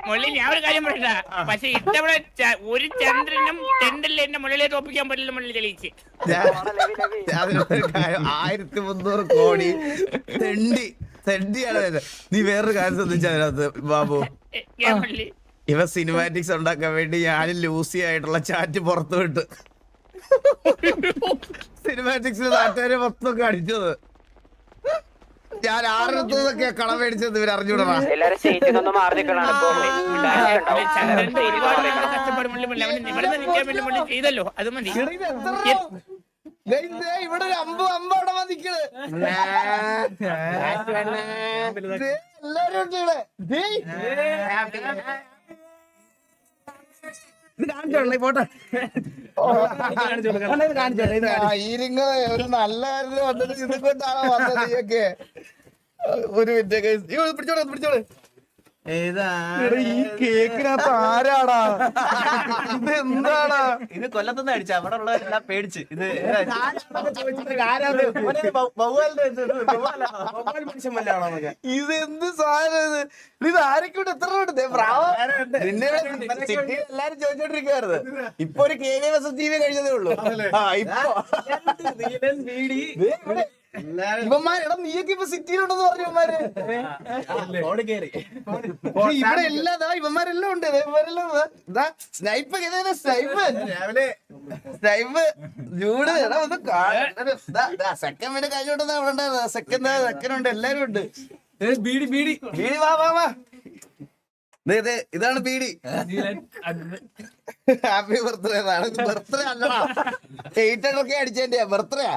മുള്ളി ഞാൻ ഒരു കാര്യം പറയണ്ട. പക്ഷെ ഇത്തവണ ഒരു ചന്ദ്രനും ചെണ്ടല്ല എന്റെ മുള്ളിലെ തോപ്പിക്കാൻ പറ്റില്ല. മുള്ളി തെളിയിച്ച് 1300 കോടി തെണ്ടിയാണ്. നീ വേറൊരു കാര്യം ശ്രദ്ധിച്ച അതിനകത്ത് ബാബു, ഇവ സിനിമാറ്റിക്സ് ഉണ്ടാക്കാൻ വേണ്ടി ഞാനും ലൂസി ആയിട്ടുള്ള ചാറ്റ് പുറത്തു വിട്ട് സിനിമാറ്റിക്സിൽ നാട്ടുകാരെ മൊത്തമൊക്കെ അടിച്ചത്. ഞാൻ ആരുടെ കടം മേടിച്ചത് ഇവർ അറിഞ്ഞൂടാ. ചെയ്തല്ലോ അത് മതി. ഇവിടെ ഒരു അമ്പവിടെ വന്നിക്കണ് എല്ലാരും ഉണ്ട് ഇവിടെ. ഒരു നല്ല വന്നിട്ട് ഇത് കൊണ്ടാണോ വന്നത് നീയൊക്കെ? ഒരു മിനിറ്റ് പിടിച്ചോളെ. ഈ കേക്കിനകത്ത് ആരാടാ ഇത്? എന്താടാ ഇത്? കൊല്ലത്തുനിന്ന് അടിച്ച അവിടെ ഉള്ളവരെല്ലാം പേടിച്ച് ഇത് ഇതെന്ത് സാധനം? ഇത് ആരൊക്കെ എത്ര എല്ലാരും ചോദിച്ചോണ്ടിരിക്കുവായിരുന്നു. ഇപ്പൊ ഒരു KVSTV കഴിഞ്ഞതേ ഉള്ളൂ. ഇവന്മാരെടാ നീയൊക്കെ ഇപ്പൊ സിറ്റിയിലുണ്ടെന്ന് പറഞ്ഞു. ഇവിടെ എല്ലാം ഇവന്മാരെല്ലാം ഉണ്ട്. സ്നൈപ്പ് ജൂഡ് സെക്കൻഡ് മിനിറ്റ് കഴിഞ്ഞോണ്ടെന്നാ ഇവിടെ ഉണ്ടായിരുന്നത്. സെക്കൻഡ് ഉണ്ട്, എല്ലാരും ഉണ്ട്. ബീഡി വാ. ഇതാണ് ബീഡി. Happy birthday. ബർത്ത്ഡേ അല്ലടാ, 800 അടിച്ചതിന്റെ ബർത്ത്ഡേ.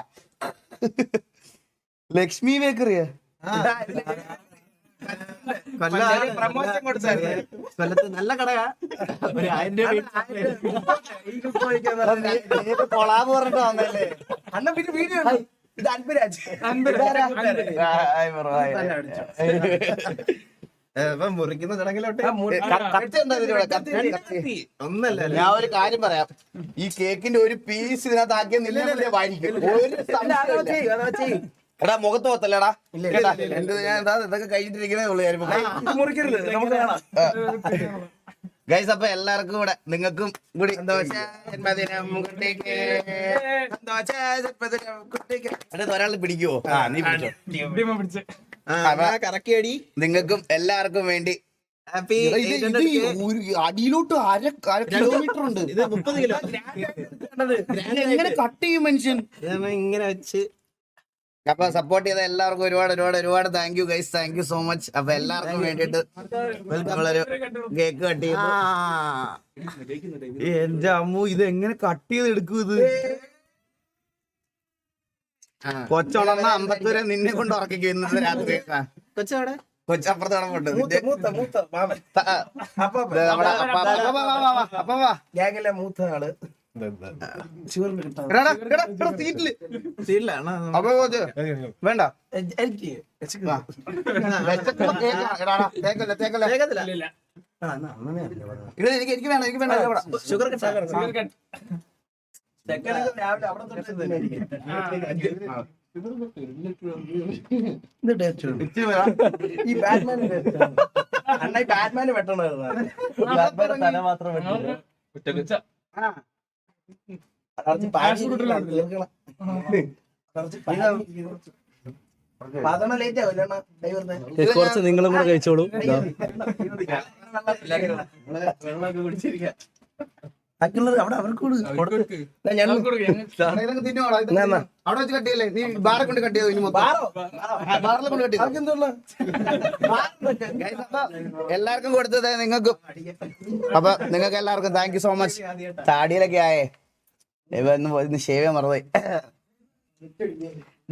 ലക്ഷ്മി ബേക്കറിയാ? കൊല്ലത്ത് നല്ല കടയാ. ഒരു 1000 കൊളാബ് പറഞ്ഞിട്ട് വന്നല്ലേ അണ്ണ. പിന്നെ വീഡിയോ ഇത് അൻപരാജ് മുറിക്കുന്ന ചടങ്ങിലോട്ട് ഒന്നല്ല. ഞാൻ ഒരു കാര്യം പറയാം, ഈ കേക്കിന്റെ ഒരു പീസ് ഇതിനകത്ത് ആക്കിയ എടാ മുഖത്ത് പോത്തല്ലേടാ. ഞാൻ ഇതൊക്കെ കഴിഞ്ഞിട്ടിരിക്കുന്നേ ഉള്ളു. മുറിക്കരുത്, നമുക്ക് കാണാം. ഗൈസ്, അപ്പൊ എല്ലാവർക്കും കൂടെ നിങ്ങൾക്കും കൂടി ഒരാൾ പിടിക്കുവോ? നീ പിടിച്ചോ. കറക്കിയടി. നിങ്ങൾക്കും എല്ലാവർക്കും വേണ്ടി അടിയിലോട്ട് 1/2 കിലോമീറ്റർ ഉണ്ട്. ഇത് 30 കിലോ. എങ്ങനെ കട്ട് ചെയ്യും മനുഷ്യൻ? ഇങ്ങനെ വെച്ച്. അപ്പൊ സപ്പോർട്ട് ചെയ്ത എല്ലാവർക്കും ഒരുപാട് thank you guys. Thank you so much. അപ്പൊ എല്ലാവർക്കും വേണ്ടിട്ട് നമ്മളൊരു കേക്ക് കട്ട് ചെയ്തു. എന്റെ അമ്മു, ഇത് എങ്ങനെ കട്ട് ചെയ്ത് എടുക്കും? ഇത് കൊച്ചുണർന്ന 50 വരെ നിന്നെ കൊണ്ട് ഉറക്കിക്കും ഇന്നത്തെ രാത്രി. കൊച്ചപ്പുറത്ത് കിടപ്പുണ്ട്. മൂത്ത ആള് വേണ്ട. എനിക്ക് വേണ്ട. ഷുഗർ ഈ ബാറ്റ്മാന് വെട്ടണമായിരുന്നു. തല മാത്രം വെട്ടണം. കുറച്ച് നിങ്ങളും കൂടെ കഴിച്ചോളൂ. അവിടെ അവർക്ക് അവിടെ വെച്ച് കട്ടിയല്ലേ? നീ ബാറെ കൊണ്ട് കട്ടിയത് ബാറിലെ കൊണ്ട് കട്ടിയത് എല്ലാവർക്കും കൊടുത്തത് നിങ്ങൾക്കും. അപ്പൊ നിങ്ങൾക്ക് എല്ലാവർക്കും താങ്ക് യു സോ മച്ച്. താടിയിലൊക്കെ ആയേ ഇന്ന് ഷേവ് മറന്നുപോയി.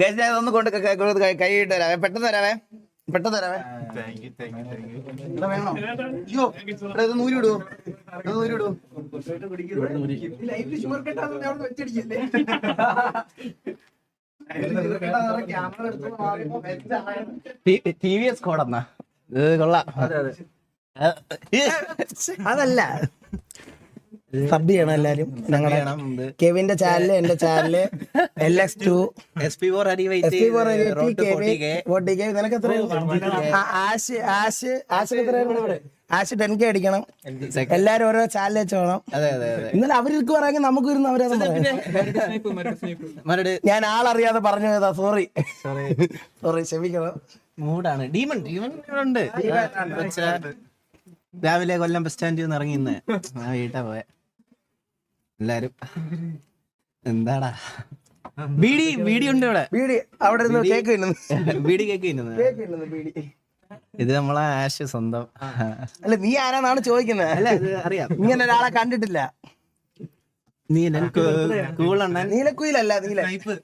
ഗൈസ്, ഞാൻ ഒന്ന് കൊണ്ട് കൈ ഇട്ട് തരാവേ. പെട്ടെന്ന് തരാവേ. വേണോ? അയ്യോ, ഇത് നൂരിടുവോ? TVS കോഡെന്നാ കൊള്ളാം. അതല്ല സബ് ചെയ്യണം എല്ലാരും. ഞങ്ങളുടെ കെവിന്റെ ചാനല്, എന്റെ ചാനല് LX2 SP4 അരിവൈറ്റ് നിനക്ക് എത്ര ആശ് 10K അടിക്കണം. എല്ലാരും ഓരോ ചാനൽ വെച്ച് വേണം. ഇന്നലെ അവർക്ക് പറയാമെങ്കിൽ നമുക്ക് ഇരുന്ന് അവരെ ഞാൻ ആളറിയാതെ പറഞ്ഞു പോയതാ. സോറി ക്ഷമിക്കണം. മൂടാണ്. ഡീമൺ ഉണ്ട്. രാവിലെ കൊല്ലം ബസ് സ്റ്റാൻഡിൽ നിന്ന് ഇറങ്ങി ഇന്ന് വീട്ടാ പോയ എല്ലാരും. എന്താടാ ബീഡി ഉണ്ട് ഇവിടെ. ബീഡി അവിടെ ഇരുന്ന് കേക്ക് ബീഡി കേക്ക് ബീഡി. ഇത് നമ്മളെ ആഷ് സ്വന്തം. അല്ല നീ ആരാന്നാണ് ചോദിക്കുന്നത്. അല്ല ഇത് അറിയാം. ഇങ്ങനെ ഒരാളെ കണ്ടിട്ടില്ല. നീലൻ കൂളണ്ണൻ. നീലക്കുയിലല്ല നീല സ്നൈപ്പിന്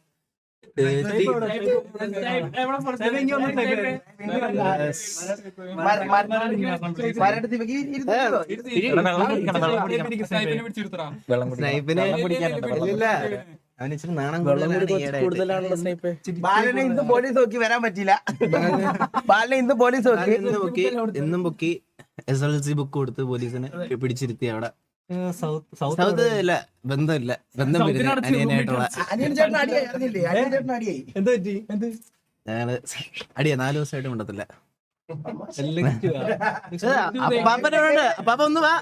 ഇല്ല. അവന് ഇച്ചിരി നാണം കൂടുതലാണല്ലോ സ്നൈപ്പ്. ബാലനെ ഇന്ന് പോലീസ് നോക്കി വരാൻ പറ്റില്ല. ബാലനെ ഇന്ന് പോലീസ് നോക്കി എന്നും പൊക്കി SLC ബുക്ക് കൊടുത്ത് പോലീസിനെ പിടിച്ചിരുത്തി അവിടെ. സൗത്ത് ഇല്ല, ബന്ധമില്ല. ബന്ധം വരുന്നത് അനിയനായിട്ടുള്ള അനിയൻ ചേട്ടൻ അടിയായി അറിഞ്ഞില്ലേ? അനിയൻ ചേട്ടൻ അടിയായി. ഞങ്ങള് അടിയാ 4 ദിവസമായിട്ട് മിണ്ടത്തില്ല. അപ്പാപ്പനോട് അപ്പാപ്പ ഒന്ന് വാ.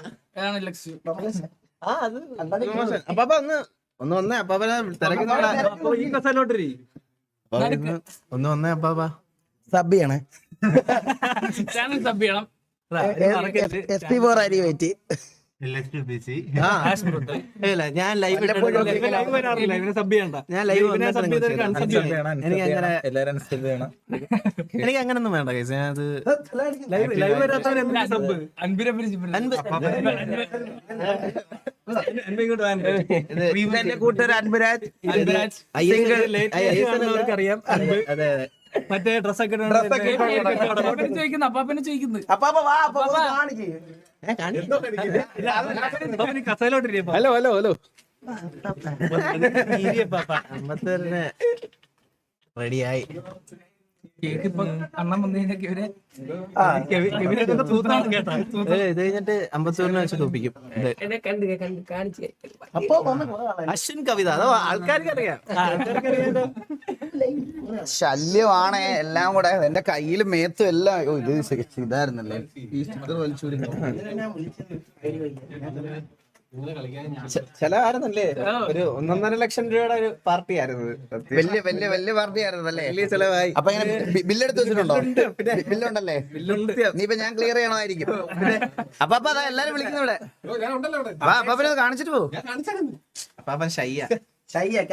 അപ്പാപ്പ ഒന്ന് വന്നേ. അപ്പാപ്പനെ തിരക്കുന്നോടാ. ഒന്ന് വന്നേ അപ്പാപ്പ. സബ് ചെയ്യണേ. SP4 അരി വെയിറ്റ്. ഞാൻ ലൈവ് എനിക്ക് അങ്ങനൊന്നും വേണ്ട കേസ്. ഞാനത് കൂട്ടുകാർ അൻപരാജ് അറിയാം. അതെ മറ്റേ ഡ്രസ്സൊക്കെ ചോദിക്കുന്നു. അപ്പാപ്പനെ ചോദിക്കുന്നു. അപ്പാപ്പ വാ അപ്പാപ്പ കാണിക്കേ. ഹലോ ഹലോ ഹലോ അമ്പത്തൂരിന് റെഡിയായി. കേക്ക് ഇപ്പൊ അണ്ണൻ വന്നതിനൊക്കെ ഇവരെ ഇത് കഴിഞ്ഞിട്ട് അമ്പത്തൂരിനെ വെച്ച് തോപ്പിക്കും. അശ്വിൻ കവിത അതോ ആൾക്കാർക്ക് അറിയാം. ശല്യമാണേ എല്ലാം കൂടെ. എന്റെ കയ്യിലും മേത്തും എല്ലാം. ഇത് ഇതായിരുന്നല്ലേ ചില ആയിരുന്നല്ലേ ഒരു 1.5 ലക്ഷം രൂപയുടെ ഒരു പാർട്ടി ആയിരുന്നു. വലിയ പാർട്ടി ആയിരുന്നല്ലേ. വലിയ ചെലവായി. അപ്പൊ ഇങ്ങനെ ബില്ലെടുത്ത് വെച്ചിട്ടുണ്ടോ? ബില്ലുണ്ടല്ലേ? നീ ഇപ്പൊ ഞാൻ ക്ലിയർ ചെയ്യണമായിരിക്കും. അപ്പൊ അതാ എല്ലാരും വിളിക്കുന്നു ഇവിടെ. അപ്പൊ കാണിച്ചിട്ട് പോകും. അപ്പാപ്പൻ ഷയ്യ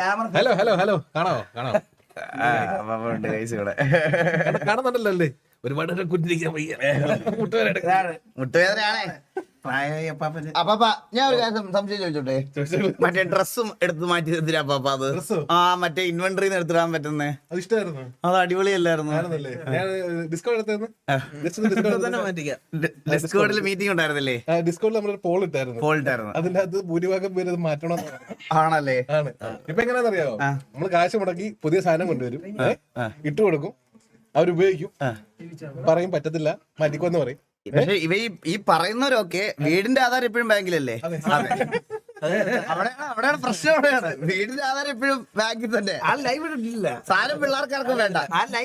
ക്യാമറ. ഹലോ ഹലോ ഹലോ കാണാവോ കാണാവോ ഉണ്ട് കൈസ് ഇവിടെ കാണുന്നുണ്ടല്ലോ അല്ലേ? ഒരുപാട് കുറ്റിരിക്കാൻ വയ്യ. മുട്ടുവേദനയാണേ. അപ്പാപ്പ ഞാൻ ഒരു കാര്യം സംശയം ചോദിച്ചോട്ടെ. മറ്റേ ഡ്രസ്സും എടുത്ത് മാറ്റി എന്തിനാ അപ്പാപ്പ അത്? ആ മറ്റേ ഇൻവെന്ററിന്ന് എടുത്തിടാൻ പറ്റുന്നേ. അത് അടിപൊളിയല്ലായിരുന്നു? ഡിസ്കോഡിൽ മീറ്റിംഗ് ഉണ്ടായിരുന്നില്ലേ? ഡിസ്കൗണ്ടിൽ നമ്മളൊരു പോൾ ഇട്ടായിരുന്നു. അതിന്റെ അത് ഭൂരിഭാഗം പേര് അത് മാറ്റണം ആണല്ലേ? ആണ്. ഇപ്പൊ എങ്ങനെയാണെന്നറിയാമോ? നമ്മള് കാശ് മുടക്കി പുതിയ സാധനം കൊണ്ടുവരും, ഇട്ട് കൊടുക്കും, അവരുപയോഗിക്കും, പറയും പറ്റത്തില്ല മാറ്റിക്കോന്ന് പറയും. പക്ഷെ ഇവ ഈ പറയുന്നവരൊക്കെ വീടിന്റെ ആധാരം എപ്പോഴും ബാങ്കിലല്ലേ? അവിടെയാണ് പ്രശ്നം. അവിടെയാണ് വീടിന്റെ ആധാരം എപ്പോഴും ബാങ്കിൽ തന്നെ. സാധനം പിള്ളേർക്കാർക്കും വേണ്ട.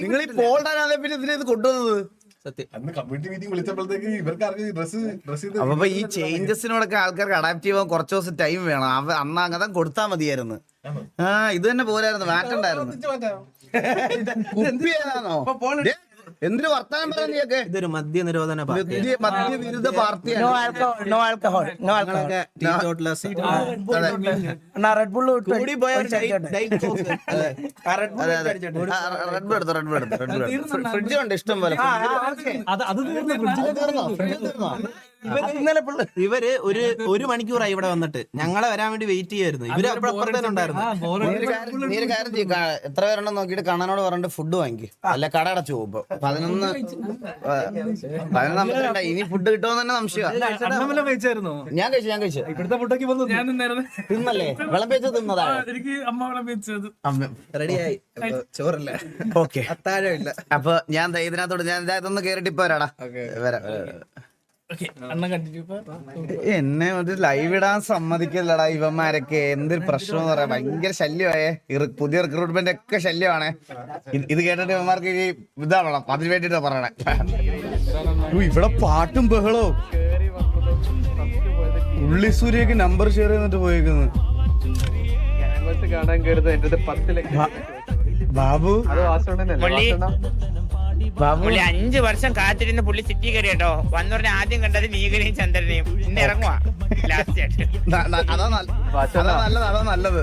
നിങ്ങൾ ഈ പോൾഡാനാതെ പിന്നെ ഇതിനെ ഇത് കൊണ്ടുവന്നത്. സത്യം. അന്ന് കമ്മ്യൂണിറ്റി മീറ്റിംഗ് വിളിച്ചപ്പോഴത്തേക്ക് ഇവർക്ക് ഡ്രസ് അപ്പൊ ഈ ചേഞ്ചസിനോടൊക്കെ ആൾക്കാർക്ക് അഡാപ്റ്റ് ചെയ്യാൻ കുറച്ച് ദിവസം ടൈം വേണം. അന്ന് അങ്ങനെ കൊടുത്താൽ മതിയായിരുന്നു. ഇത് തന്നെ പോരായിരുന്നു, മാറ്റണ്ടായിരുന്നു. കുപ്പിയാണോ? എന്തിനു വർത്താനം പറയാൻ നീയൊക്കെ? ഇതൊരു മദ്യനിരോധന മദ്യവിരുദ്ധ പാർട്ടിയാണ്. റെഡ് ബുള്ള് ഫ്രിഡ്ജുണ്ട് ഇഷ്ടം പോലെ. ഇവര് ഒരു മണിക്കൂറായി ഇവിടെ വന്നിട്ട് ഞങ്ങളെ വരാൻ വേണ്ടി വെയിറ്റ് ചെയ്യായിരുന്നു. ഇവര് അപ്പുറത്തേനെ ഉണ്ടായിരുന്നു. നീ ഒരു കാര്യം ചെയ്യും, എത്ര പേരുണ്ടെന്ന് നോക്കിയിട്ട് കണ്ണനോട് പറഞ്ഞിട്ട് ഫുഡ് വാങ്ങിക്കും. അല്ല കട അടച്ചു പോകുമ്പോ 11 ഇനി ഫുഡ് കിട്ടുമോ തന്നെ സംശയമാണ്. ഞാൻ കഴിച്ചു തിന്നല്ലേ? വിളമ്പേച്ച് തിന്നതാണ്. റെഡിയായി, ചോറില്ല, ഓക്കെ, അത്താഴമില്ല. അപ്പൊ ഞാൻ ഇതിനകത്തോട് ഞാൻ ഇതൊന്ന് കേറിട്ട് ഇപ്പൊ വരാടാ. വരാം. ഓക്കെ അണ്ണൻ കണ്ടിന്യൂ ഇപ്പൊ എന്നെ ഒരു ലൈവ് ഇടാൻ സമ്മതിക്കില്ലടാ ഇവന്മാരൊക്കെ. എന്തൊരു പ്രശ്നം എന്ന് പറയാ, ഭയങ്കര ശല്യമായേ. പുതിയ റിക്രൂട്ട്മെന്റ് ഒക്കെ ശല്യമാണ്. ഇത് കേട്ടിട്ട് ഇവന്മാർക്ക് ഈ ഇതാവണം, അതിന് വേണ്ടിട്ടാ പറയണേ. ഇവിടെ പാട്ടും ബഹളവും. ഉള്ളി സൂര്യക്ക് നമ്പർ ഷെയർ ചെയ്തിട്ട് പോയേക്കുന്നു. ബാബു പുള്ളി 5 വർഷം കാത്തിരുന്ന് പുള്ളി സിറ്റി കയറി കേട്ടോ. വന്നു പറഞ്ഞ ആദ്യം കണ്ടത് നീകനെയും ചന്ദ്രനെയും. ഇന്ന് ഇറങ്ങുവാ ലാസ്റ്റ് ആയിട്ട്. അതാ നല്ലത്.